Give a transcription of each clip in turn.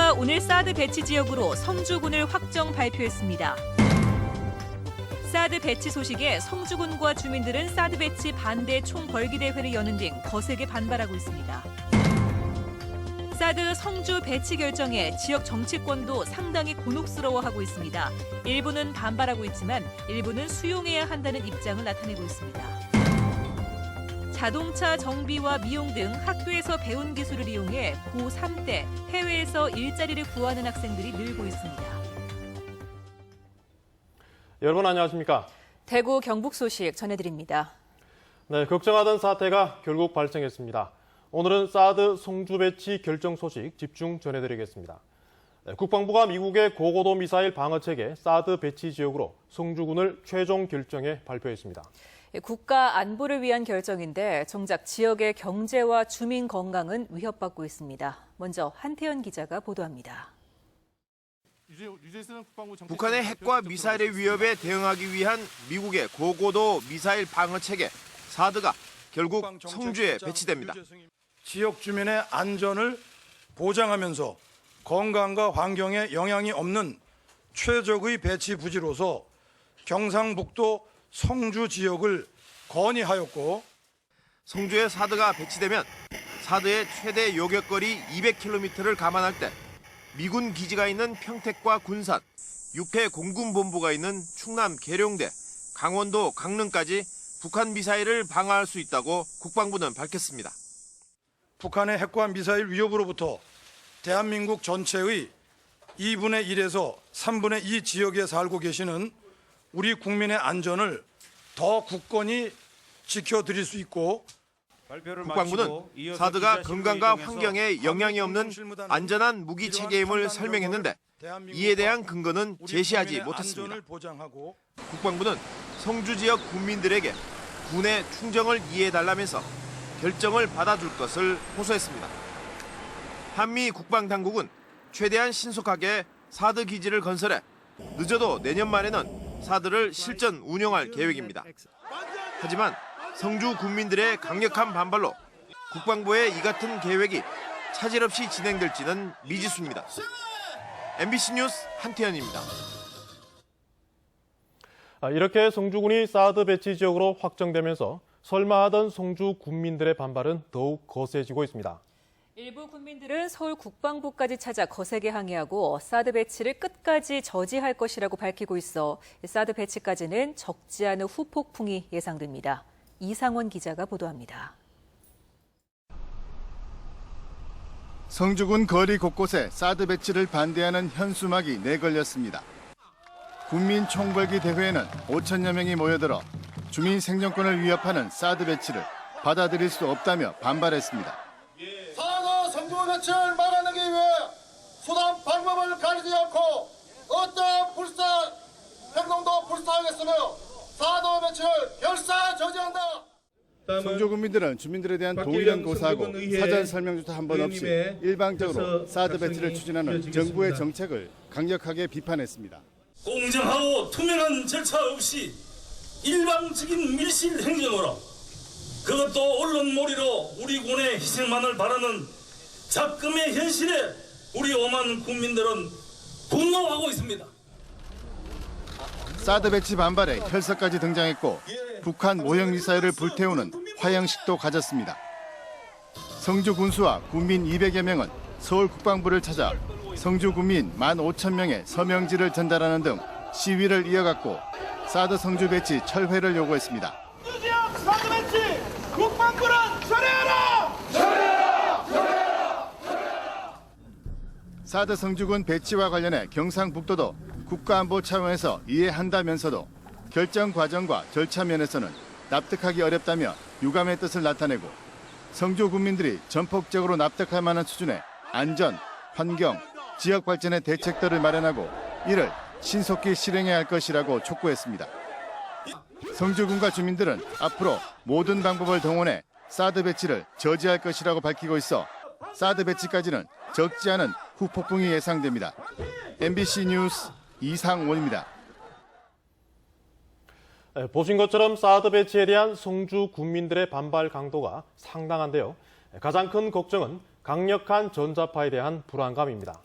국방부가 오늘 사드 배치 지역으로 성주군을 확정 발표했습니다. 사드 배치 소식에 성주군과 주민들은 사드 배치 반대 총벌기대회를 여는 등 거세게 반발하고 있습니다. 사드 성주 배치 결정에 지역 정치권도 상당히 곤혹스러워하고 있습니다. 일부는 반발하고 있지만 일부는 수용해야 한다는 입장을 나타내고 있습니다. 자동차 정비와 미용 등 학교에서 배운 기술을 이용해 고3 때 해외에서 일자리를 구하는 학생들이 늘고 있습니다. 여러분 안녕하십니까? 대구 경북 소식 전해드립니다. 네, 걱정하던 사태가 결국 발생했습니다. 오늘은 사드 성주 배치 결정 소식 집중 전해드리겠습니다. 네, 국방부가 미국의 고고도 미사일 방어 체계 사드 배치 지역으로 성주군을 최종 결정해 발표했습니다. 국가 안보를 위한 결정인데 정작 지역의 경제와 주민 건강은 위협받고 있습니다. 먼저 한태현 기자가 보도합니다. 북한의 핵과 미사일의 위협에 대응하기 위한 미국의 고고도 미사일 방어 체계 사드가 결국 성주에 배치됩니다. 지역 주민의 안전을 보장하면서 건강과 환경에 영향이 없는 최적의 배치 부지로서 경상북도 성주 지역을 건의하였고, 성주에 사드가 배치되면 사드의 최대 요격거리 200km를 감안할 때 미군 기지가 있는 평택과 군산, 육해 공군본부가 있는 충남 계룡대, 강원도 강릉까지 북한 미사일을 방어할 수 있다고 국방부는 밝혔습니다. 북한의 핵과 미사일 위협으로부터 대한민국 전체의 2분의 1에서 3분의 2 지역에 살고 계시는 우리 국민의 안전을 더 굳건히 지켜드릴 수 있고, 국방부는 사드가 건강과 환경에 영향이 없는 안전한 무기 체계임을 설명했는데 이에 대한 근거는 제시하지 못했습니다. 국방부는 성주 지역 국민들에게 군의 충정을 이해해달라면서 결정을 받아줄 것을 호소했습니다. 한미 국방당국은 최대한 신속하게 사드 기지를 건설해 늦어도 내년 말에는 사드를 실전 운영할 계획입니다. 하지만 성주 국민들의 강력한 반발로 국방부의 이 같은 계획이 차질 없이 진행될지는 미지수입니다. MBC 뉴스 한태현입니다. 이렇게 성주군이 사드 배치 지역으로 확정되면서 설마 하던 성주 국민들의 반발은 더욱 거세지고 있습니다. 일부 국민들은 서울 국방부까지 찾아 거세게 항의하고 사드 배치를 끝까지 저지할 것이라고 밝히고 있어 사드 배치까지는 적지 않은 후폭풍이 예상됩니다. 이상원 기자가 보도합니다. 성주군 거리 곳곳에 사드 배치를 반대하는 현수막이 내걸렸습니다. 국민 총궐기 대회에는 5천여 명이 모여들어 주민 생존권을 위협하는 사드 배치를 받아들일 수 없다며 반발했습니다. 사드 성주 배치를 막아내기 위해 수단 방법을 가리지 않고 어떠한 불쌍 행동도 불쌍하겠으며 사드 배치를 결사 저지한다. 성주 국민들은 주민들에 대한 도의를 고사하고 사전 설명조차 한 번 없이 일방적으로 사드 배치를 추진하는 정부의 정책을 강력하게 비판했습니다. 공정하고 투명한 절차 없이 일방적인 밀실 행정으로 그것도 언론몰이로 우리 군의 희생만을 바라는 작금의 현실에 우리 오만 국민들은 분노하고 있습니다. 사드 배치 반발에 혈서까지 등장했고 북한 모형 미사일을 불태우는 화형식도 가졌습니다. 성주 군수와 군민 200여 명은 서울 국방부를 찾아 성주 군민 15,000명의 서명지를 전달하는 등 시위를 이어갔고 사드 성주 배치 철회를 요구했습니다. 지역 사드 배치 국방부는 철회하라! 철회하라! 철회하라! 사드 성주군 배치와 관련해 경상북도도 국가안보 차원에서 이해한다면서도 결정 과정과 절차 면에서는 납득하기 어렵다며 유감의 뜻을 나타내고 성주 국민들이 전폭적으로 납득할 만한 수준의 안전, 환경, 지역 발전의 대책들을 마련하고 이를 신속히 실행해야 할 것이라고 촉구했습니다. 성주군과 주민들은 앞으로 모든 방법을 동원해 사드 배치를 저지할 것이라고 밝히고 있어 사드 배치까지는 적지 않은 후폭풍이 예상됩니다. MBC 뉴스 이상원입니다. 보신 것처럼 사드 배치에 대한 성주 국민들의 반발 강도가 상당한데요. 가장 큰 걱정은 강력한 전자파에 대한 불안감입니다.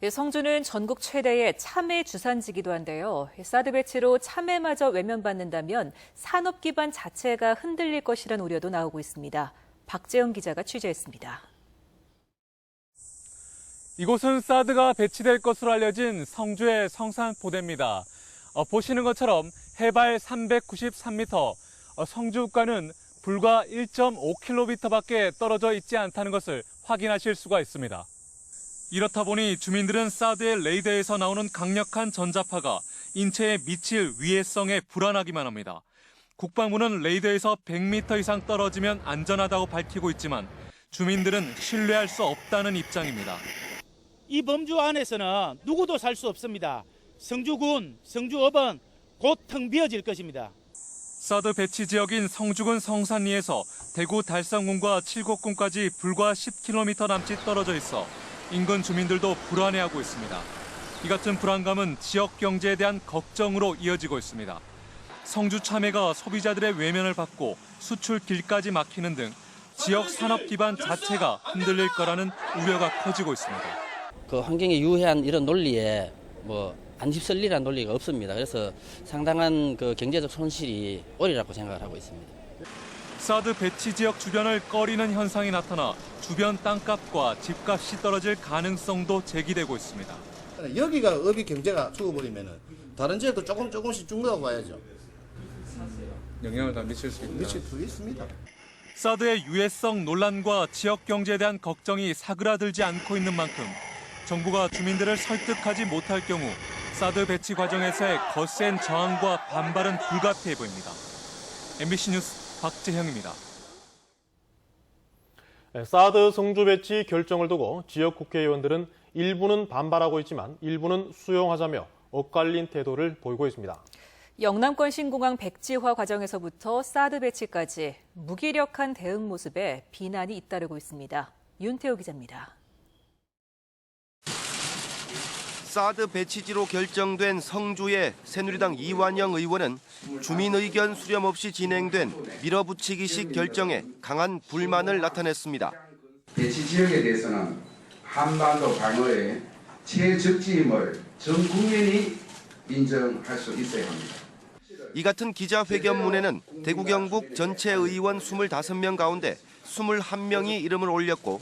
성주는 전국 최대의 참외 주산지기도 한데요. 사드 배치로 참외마저 외면받는다면 산업 기반 자체가 흔들릴 것이라는 우려도 나오고 있습니다. 박재영 기자가 취재했습니다. 이곳은 사드가 배치될 것으로 알려진 성주의 성산포대입니다. 보시는 것처럼 해발 393m, 성주가는 불과 1.5km밖에 떨어져 있지 않다는 것을 확인하실 수가 있습니다. 이렇다 보니 주민들은 사드의 레이더에서 나오는 강력한 전자파가 인체에 미칠 위해성에 불안하기만 합니다. 국방부는 레이더에서 100m 이상 떨어지면 안전하다고 밝히고 있지만 주민들은 신뢰할 수 없다는 입장입니다. 이 범주 안에서는 누구도 살 수 없습니다. 성주군, 성주읍은 곧 텅 비어질 것입니다. 사드 배치 지역인 성주군 성산리에서 대구 달성군과 칠곡군까지 불과 10km 남짓 떨어져 있어 인근 주민들도 불안해하고 있습니다. 이 같은 불안감은 지역 경제에 대한 걱정으로 이어지고 있습니다. 성주 참외가 소비자들의 외면을 받고 수출 길까지 막히는 등 지역 산업 기반 자체가 흔들릴 거라는 우려가 커지고 있습니다. 그 환경에 유해한 이런 논리에 안 휩쓸리라는 논리가 없습니다. 그래서 상당한 그 경제적 손실이 오리라고 생각을 하고 있습니다. 사드 배치 지역 주변을 꺼리는 현상이 나타나 주변 땅값과 집값이 떨어질 가능성도 제기되고 있습니다. 여기가 업이 경제가 죽어버리면 다른 지역도 조금씩 죽는다고 봐야죠. 영향을 다 미칠 수 있다. 미칠 수 있습니다. 사드의 유해성 논란과 지역 경제에 대한 걱정이 사그라들지 않고 있는 만큼 정부가 주민들을 설득하지 못할 경우 사드 배치 과정에서의 거센 저항과 반발은 불가피해 보입니다. MBC 뉴스 박재형입니다. 사드 성주 배치 결정을 두고 지역 국회의원들은 일부는 반발하고 있지만 일부는 수용하자며 엇갈린 태도를 보이고 있습니다. 영남권 신공항 백지화 과정에서부터 사드 배치까지 무기력한 대응 모습에 비난이 잇따르고 있습니다. 윤태호 기자입니다. 사드 배치지로 결정된 성주의 새누리당 이완영 의원은 주민 의견 수렴 없이 진행된 밀어붙이기식 결정에 강한 불만을 나타냈습니다. 배치 지역에 대해서는 한반도 방어의 최적지임을 전 국민이 인정할 수 있어야 합니다. 이 같은 기자회견문에는 대구 경북 전체 의원 25명 가운데 21명이 이름을 올렸고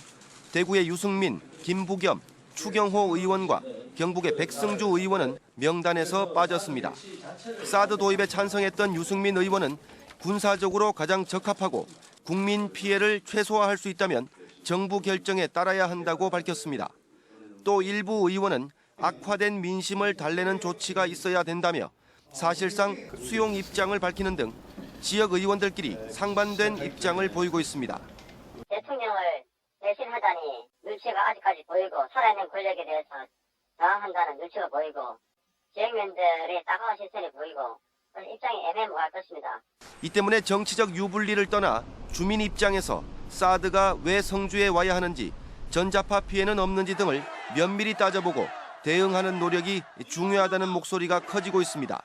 대구의 유승민, 김부겸, 추경호 의원과 경북의 백승주 의원은 명단에서 빠졌습니다. 사드 도입에 찬성했던 유승민 의원은 군사적으로 가장 적합하고 국민 피해를 최소화할 수 있다면 정부 결정에 따라야 한다고 밝혔습니다. 또 일부 의원은 악화된 민심을 달래는 조치가 있어야 된다며 사실상 수용 입장을 밝히는 등 지역 의원들끼리 상반된 입장을 보이고 있습니다. 대통령을 배신하다니 눈치가 아직까지 보이고 살아있는 권력에 대해서 저항한다는 눈치가 보이고 지역민들의 따가운 시선이 보이고 입장이 애매모호할 것입니다. 이 때문에 정치적 유불리를 떠나 주민 입장에서 사드가 왜 성주에 와야 하는지 전자파 피해는 없는지 등을 면밀히 따져보고 대응하는 노력이 중요하다는 목소리가 커지고 있습니다.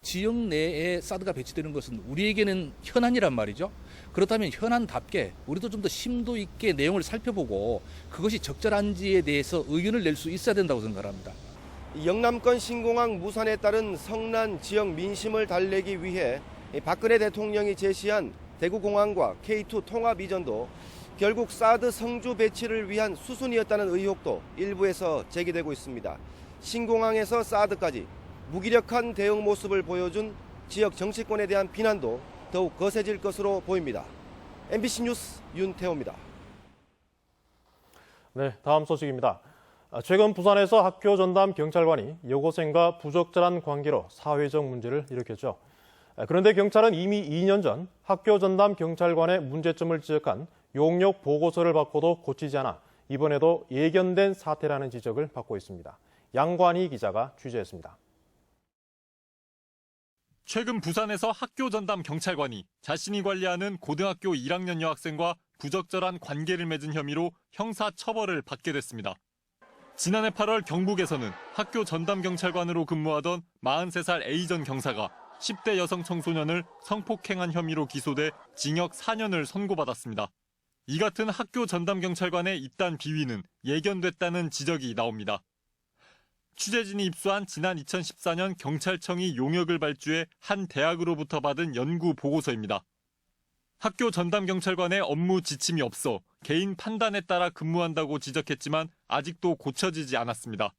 지역 내에 사드가 배치되는 것은 우리에게는 현안이란 말이죠. 그렇다면 현안답게 우리도 좀 더 심도 있게 내용을 살펴보고 그것이 적절한지에 대해서 의견을 낼 수 있어야 된다고 생각합니다. 영남권 신공항 무산에 따른 성난 지역 민심을 달래기 위해 박근혜 대통령이 제시한 대구공항과 K2 통합 이전도 결국 사드 성주 배치를 위한 수순이었다는 의혹도 일부에서 제기되고 있습니다. 신공항에서 사드까지 무기력한 대응 모습을 보여준 지역 정치권에 대한 비난도 더욱 거세질 것으로 보입니다. MBC 뉴스 윤태호입니다. 네, 다음 소식입니다. 최근 부산에서 학교 전담 경찰관이 여고생과 부적절한 관계로 사회적 문제를 일으켰죠. 그런데 경찰은 이미 2년 전 학교 전담 경찰관의 문제점을 지적한 용역 보고서를 받고도 고치지 않아 이번에도 예견된 사태라는 지적을 받고 있습니다. 양관희 기자가 취재했습니다. 최근 부산에서 학교 전담 경찰관이 자신이 관리하는 고등학교 1학년 여학생과 부적절한 관계를 맺은 혐의로 형사 처벌을 받게 됐습니다. 지난해 8월 경북에서는 학교 전담 경찰관으로 근무하던 43살 A전 경사가 10대 여성 청소년을 성폭행한 혐의로 기소돼 징역 4년을 선고받았습니다. 이 같은 학교 전담 경찰관의 잇단 비위는 예견됐다는 지적이 나옵니다. 취재진이 입수한 지난 2014년 경찰청이 용역을 발주해 한 대학으로부터 받은 연구 보고서입니다. 학교 전담 경찰관의 업무 지침이 없어 개인 판단에 따라 근무한다고 지적했지만 아직도 고쳐지지 않았습니다.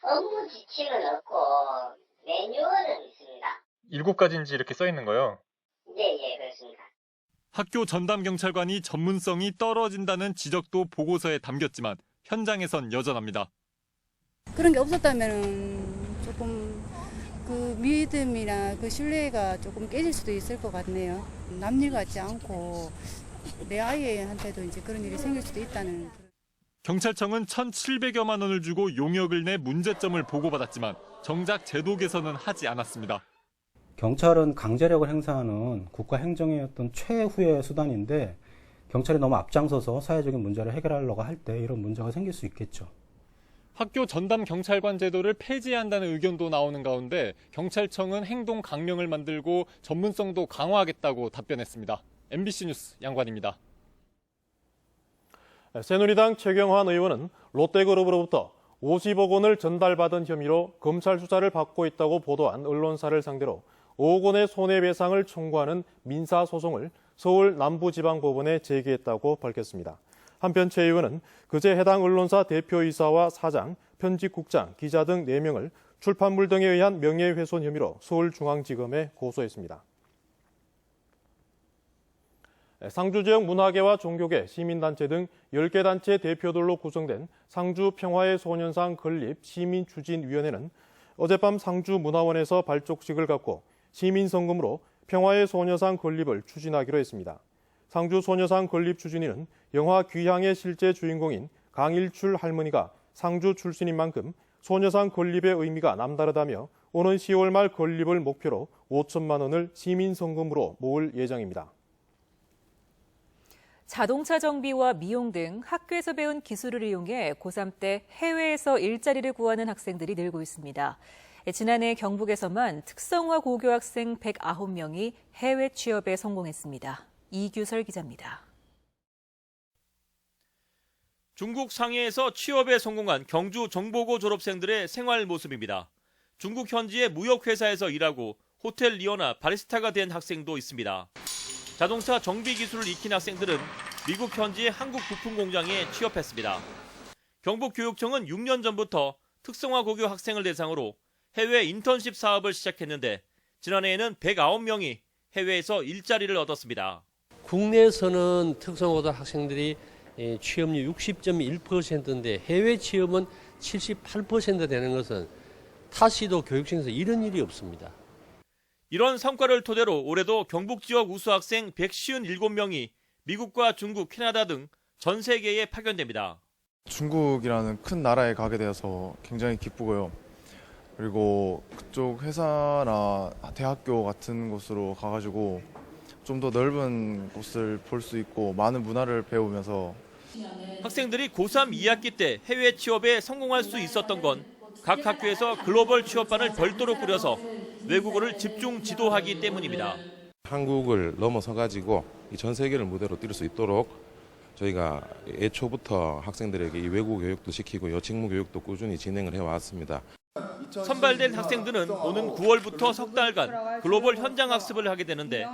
업무 지침은 없고 매뉴얼은 있습니다. 7가지인지 이렇게 써 있는 거요? 네, 그렇습니다. 학교 전담 경찰관이 전문성이 떨어진다는 지적도 보고서에 담겼지만 현장에선 여전합니다. 그런 게 없었다면 조금 그 믿음이나 그 신뢰가 조금 깨질 수도 있을 것 같네요. 남일 같지 않고 내 아이한테도 이제 그런 일이 생길 수도 있다는. 경찰청은 1,700여만 원을 주고 용역을 내 문제점을 보고받았지만 정작 제도 개선은 하지 않았습니다. 경찰은 강제력을 행사하는 국가 행정의 어떤 최후의 수단인데 경찰이 너무 앞장서서 사회적인 문제를 해결하려고 할 때 이런 문제가 생길 수 있겠죠. 학교 전담 경찰관 제도를 폐지한다는 의견도 나오는 가운데 경찰청은 행동 강령을 만들고 전문성도 강화하겠다고 답변했습니다. MBC 뉴스 양관입니다. 새누리당 최경환 의원은 롯데그룹으로부터 50억 원을 전달받은 혐의로 검찰 수사를 받고 있다고 보도한 언론사를 상대로 5억 원의 손해배상을 청구하는 민사소송을 서울 남부지방법원에 제기했다고 밝혔습니다. 한편 최 의원은 그제 해당 언론사 대표이사와 사장, 편집국장, 기자 등 4명을 출판물 등에 의한 명예훼손 혐의로 서울중앙지검에 고소했습니다. 상주 지역 문화계와 종교계, 시민단체 등 10개 단체 대표들로 구성된 상주 평화의 소년상 건립 시민추진위원회는 어젯밤 상주 문화원에서 발족식을 갖고 시민성금으로 평화의 소녀상 건립을 추진하기로 했습니다. 상주 소녀상 건립 추진위는 영화 귀향의 실제 주인공인 강일출 할머니가 상주 출신인 만큼 소녀상 건립의 의미가 남다르다며 오는 10월 말 건립을 목표로 5천만 원을 시민성금으로 모을 예정입니다. 자동차 정비와 미용 등 학교에서 배운 기술을 이용해 고3 때 해외에서 일자리를 구하는 학생들이 늘고 있습니다. 지난해 경북에서만 특성화 고교 학생 109명이 해외 취업에 성공했습니다. 이규설 기자입니다. 중국 상해에서 취업에 성공한 경주 정보고 졸업생들의 생활 모습입니다. 중국 현지의 무역회사에서 일하고 호텔 리어나 바리스타가 된 학생도 있습니다. 자동차 정비 기술을 익힌 학생들은 미국 현지의 한국 부품 공장에 취업했습니다. 경북교육청은 6년 전부터 특성화 고교 학생을 대상으로 해외 인턴십 사업을 시작했는데 지난해에는 109명이 해외에서 일자리를 얻었습니다. 국내에서는 특성고등 학생들이 취업률 60.1%인데 해외 취업은 78% 되는 것은 타시도 교육청에서 이런 일이 없습니다. 이런 성과를 토대로 올해도 경북 지역 우수 학생 157명이 미국과 중국, 캐나다 등 전 세계에 파견됩니다. 중국이라는 큰 나라에 가게 되어서 굉장히 기쁘고요. 그리고 그쪽 회사나 대학교 같은 곳으로 가가지고 좀 더 넓은 곳을 볼 수 있고 많은 문화를 배우면서 학생들이 고3 2학기 때 해외 취업에 성공할 수 있었던 건 각 학교에서 글로벌 취업반을 별도로 꾸려서 외국어를 집중 지도하기 때문입니다. 한국을 넘어서 가지고 전 세계를 무대로 뛸 수 있도록 저희가 애초부터 학생들에게 이 외국어 교육도 시키고 직무 교육도 꾸준히 진행을 해왔습니다. 선발된 학생들은 오는 9월부터 석 달간 글로벌 현장 학습을 하게 되는데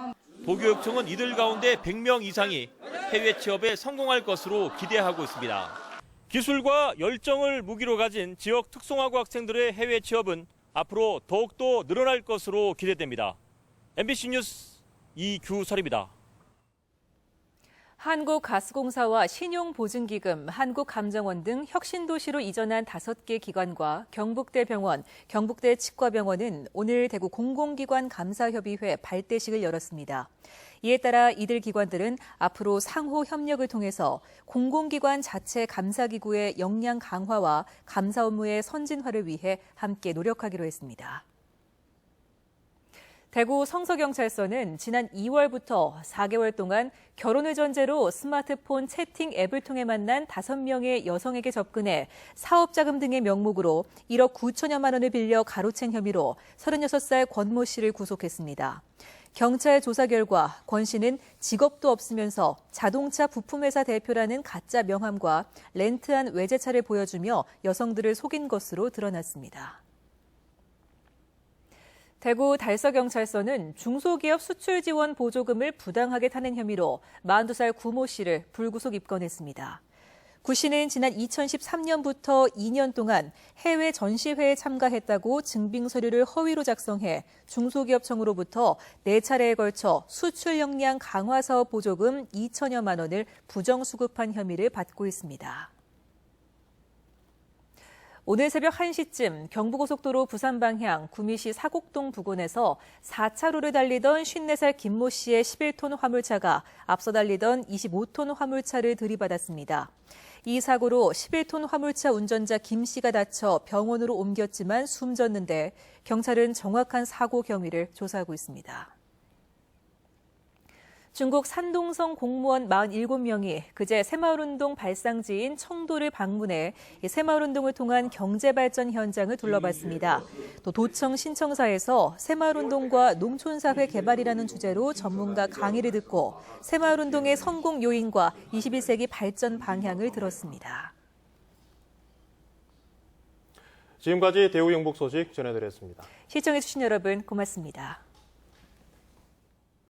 도교육청은 이들 가운데 100명 이상이 해외 취업에 성공할 것으로 기대하고 있습니다. 기술과 열정을 무기로 가진 지역 특성화고 학생들의 해외 취업은 앞으로 더욱더 늘어날 것으로 기대됩니다. MBC 뉴스 이규설입니다. 한국가스공사와 신용보증기금, 한국감정원 등 혁신도시로 이전한 5개 기관과 경북대병원, 경북대치과병원은 오늘 대구 공공기관 감사협의회 발대식을 열었습니다. 이에 따라 이들 기관들은 앞으로 상호 협력을 통해서 공공기관 자체 감사기구의 역량 강화와 감사 업무의 선진화를 위해 함께 노력하기로 했습니다. 대구 성서경찰서는 지난 2월부터 4개월 동안 결혼을 전제로 스마트폰 채팅 앱을 통해 만난 5명의 여성에게 접근해 사업자금 등의 명목으로 1억 9천여만 원을 빌려 가로챈 혐의로 36살 권모 씨를 구속했습니다. 경찰 조사 결과 권 씨는 직업도 없으면서 자동차 부품회사 대표라는 가짜 명함과 렌트한 외제차를 보여주며 여성들을 속인 것으로 드러났습니다. 대구 달서경찰서는 중소기업 수출 지원 보조금을 부당하게 타낸 혐의로 42살 구 모 씨를 불구속 입건했습니다. 구 씨는 지난 2013년부터 2년 동안 해외 전시회에 참가했다고 증빙 서류를 허위로 작성해 중소기업청으로부터 4차례에 걸쳐 수출 역량 강화 사업 보조금 2천여만 원을 부정수급한 혐의를 받고 있습니다. 오늘 새벽 1시쯤 경부고속도로 부산 방향 구미시 사곡동 부근에서 4차로를 달리던 54살 김 모 씨의 11톤 화물차가 앞서 달리던 25톤 화물차를 들이받았습니다. 이 사고로 11톤 화물차 운전자 김 씨가 다쳐 병원으로 옮겼지만 숨졌는데 경찰은 정확한 사고 경위를 조사하고 있습니다. 중국 산동성 공무원 47명이 그제 새마을운동 발상지인 청도를 방문해 새마을운동을 통한 경제발전 현장을 둘러봤습니다. 또 도청 신청사에서 새마을운동과 농촌사회 개발이라는 주제로 전문가 강의를 듣고 새마을운동의 성공 요인과 21세기 발전 방향을 들었습니다. 지금까지 대우 영북 소식 전해드렸습니다. 시청해주신 여러분 고맙습니다.